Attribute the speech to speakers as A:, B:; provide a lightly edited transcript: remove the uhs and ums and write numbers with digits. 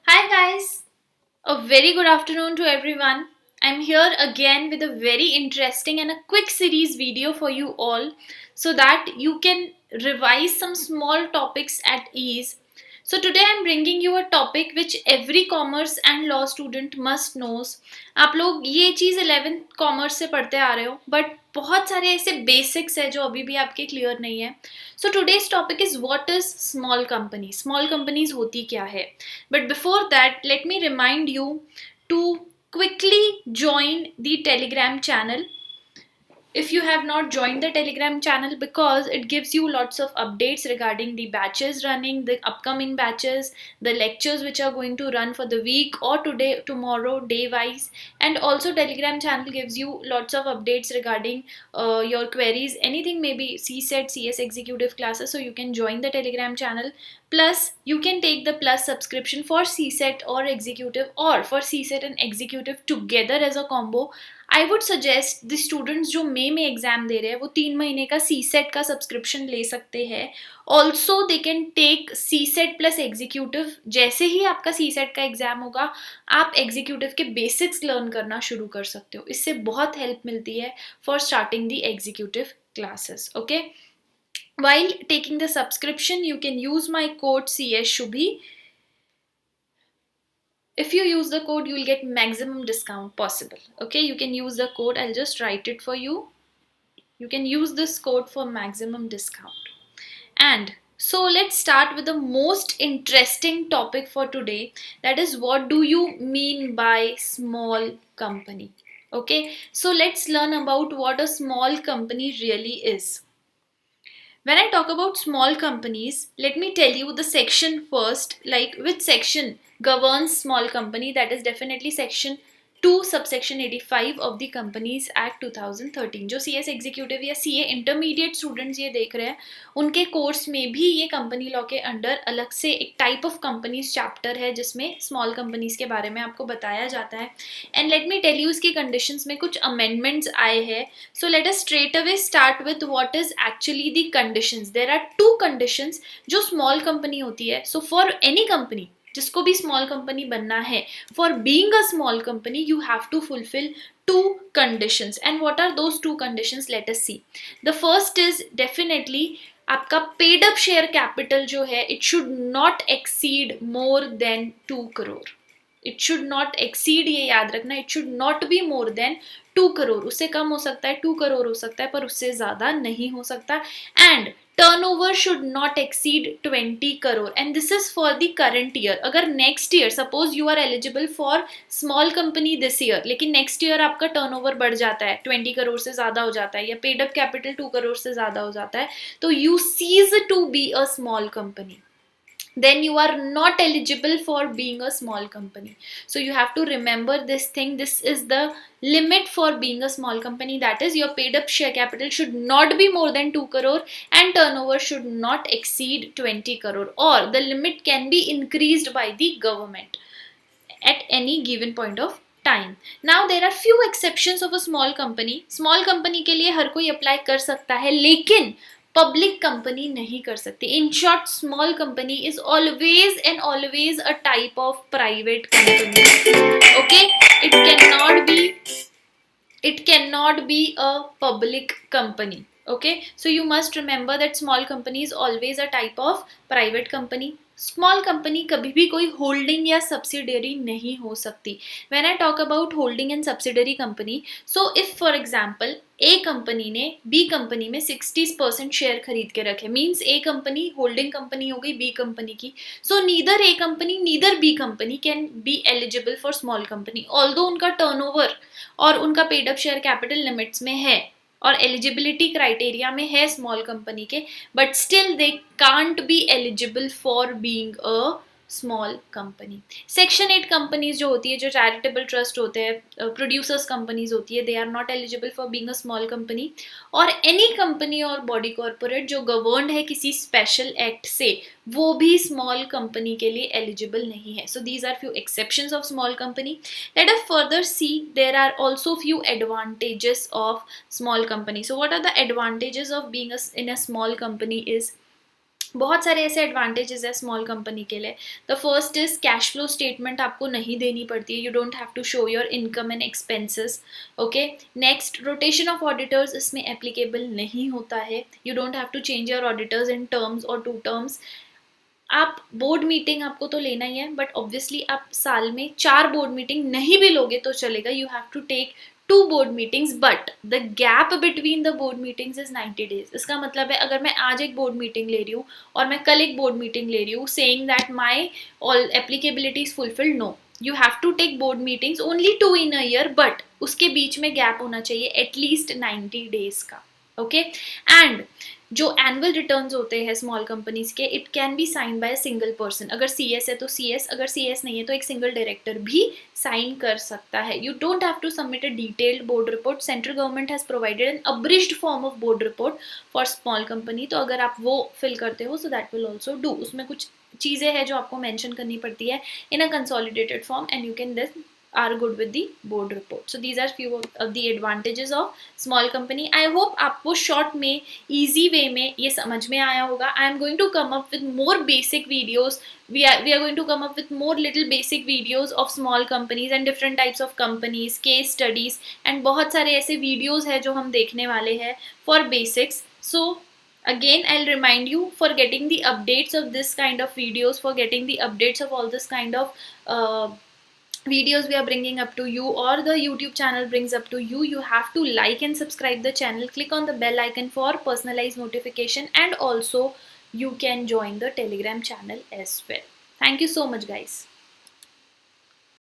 A: Hi guys, a very good afternoon to everyone. I'm here again with a very interesting and a quick series video for you all so that you can revise some small topics at ease. So today I'm bringing you a topic which every commerce and law student must knows. आप लोग ये चीज़ 11th commerce से पढ़ते आ रहे हो but बहुत सारे ऐसे बेसिक्स है जो अभी भी आपके क्लियर नहीं है. So today's topic is what is small companies होती क्या है. But before that, let me remind you to quickly join the Telegram channel if you have not joined the Telegram channel, because it gives you lots of updates regarding the batches running, the upcoming batches, the lectures which are going to run for the week or today, tomorrow, day wise. And also Telegram channel gives you lots of updates regarding your queries, anything, maybe CSET, CS executive classes. So you can join the Telegram channel. Plus you can take the plus subscription for CSET or executive, or for CSET and executive together as a combo. I would suggest the students जो मई में exam दे रहे हैं वो 3 महीने का सी set का subscription ले सकते हैं. Also they can take C set plus executive. जैसे ही आपका सी सेट का एग्जाम होगा आप एग्जीक्यूटिव के बेसिक्स लर्न करना शुरू कर सकते हो. इससे बहुत हेल्प मिलती है for starting the executive classes. Okay, while taking the subscription you can use my code CS Shubhi. If you use the code, you will get maximum discount possible. Okay, you can use the code. I'll just write it for you. You can use this code for maximum discount. And so let's start with the most interesting topic for today. That is, what do you mean by small company? Okay, so let's learn about what a small company really is. When I talk about small companies, let me tell you the section first, like which section governs small company. That is definitely section 2 subsection 85 of the Companies Act 2013. जो CS executive या CA intermediate students ये देख रहे हैं उनके course में भी ये कंपनी लॉ के अंडर अलग से एक टाइप ऑफ कंपनीज चैप्टर है जिसमें स्मॉल कंपनीज के बारे में आपको बताया जाता है. And let me tell you इसकी कंडीशंस में कुछ अमेंडमेंट्स आए हैं. So let us straight away start with what is actually the conditions. There are two conditions जो small company होती है. So for any company जिसको भी स्मॉल कंपनी बनना है, for being a small company you have to fulfil two conditions. And what are those two conditions? Let us see. The first is definitely आपका paid up share capital जो है it should not exceed more than 2 crore. It should not exceed, ये याद रखना, it should not be more than 2 crore. उससे कम हो सकता है, 2 करोड़ हो सकता है, पर उससे ज्यादा नहीं हो सकता. And turnover should not exceed 20 crore, and this is for the current year. अगर next year suppose you are eligible for small company this year, लेकिन next year आपका turnover बढ़ जाता है, 20 करोड़ से ज़्यादा हो जाता है, या paid up capital 2 करोड़ से ज़्यादा हो जाता है, तो you cease to be a small company. Then you are not eligible for being a small company. So you have to remember this thing. This is the limit for being a small company. That is, your paid up share capital should not be more than 2 crore and turnover should not exceed 20 crore, or the limit can be increased by the government at any given point of time. Now there are few exceptions of a small company. Small company के लिए हर कोई apply कर सकता है, लेकिन public company नहीं कर सकती. In short small company is always and always a type of private company. Okay, it can not be a public company. Okay, so you must remember that small company is always a type of private company. Small company कभी भी कोई holding या subsidiary नहीं हो सकती. When I talk about holding and subsidiary company, so if for example A company ने B company में 60% share खरीद के रखे, means A company holding company हो गई बी कंपनी की. So neither A company neither B company can be eligible for small company, although उनका turnover और उनका paid up share capital limits में है और एलिजिबिलिटी क्राइटेरिया में है स्मॉल कंपनी के, but still they can't be eligible for being a small company. Section 8 companies जो होती है, जो चैरिटेबल ट्रस्ट होते हैं, प्रोड्यूसर्स कंपनीज होती है, they are not eligible for being a small company. और any company or body corporate जो गवर्नड है किसी स्पेशल एक्ट से, वो भी स्मॉल कंपनी के लिए एलिजिबल नहीं है. So these are few exceptions of small company. Let us further see, there are also few advantages of small company. So what are the advantages of being in a small company is, बहुत सारे ऐसे advantages है small company के लिए. The first is cash flow statement आपको नहीं देनी पड़ती है. You don't have to show your income and expenses. Okay. Next, rotation of auditors इसमें एप्लीकेबल नहीं होता है. You don't have to change your auditors in terms or two terms. आप बोर्ड मीटिंग आपको तो लेना ही है, बट ऑब्वियसली आप साल में 4 बोर्ड मीटिंग नहीं भी लोगे तो चलेगा. You have to take 2 board meetings, but the gap between the board meetings is 90 days. इसका मतलब है अगर मैं आज एक बोर्ड मीटिंग ले रही हूँ और मैं कल एक बोर्ड मीटिंग ले रही हूँ saying that my all applicability is fulfilled, no. You have to take board meetings only 2 in a year, बट उसके बीच में गैप होना चाहिए एटलीस्ट 90 days का. ओके. एंड जो एनुअल रिटर्न्स होते हैं स्मॉल कंपनीज के, it can be sign by single person. अगर CS है तो CS, अगर CS नहीं है तो एक सिंगल डायरेक्टर भी साइन कर सकता है. You don't have to submit a detailed board report. Central government has provided an abridged form of board report for small company. तो अगर आप वो फिल करते हो so that will also do. उसमें कुछ चीज़ें हैं जो आपको मेंशन करनी पड़ती है in a consolidated form, and you can then are good with the board report. So these are few of the advantages of small company. I hope आपको short में easy way में ये समझ में आया होगा. I am going to come up with more basic videos. We are going to come up with more little basic videos of small companies and different types of companies, case studies, and बहुत सारे ऐसे videos हैं जो हम देखने वाले हैं for basics. So again, I'll remind you, for getting the updates of this kind of videos, for getting the updates of all this kind of videos we are bringing up to you, or the YouTube channel brings up to you, you have to like and subscribe the channel. Click on the bell icon for personalized notification, and also you can join the Telegram channel as well. Thank you so much, guys.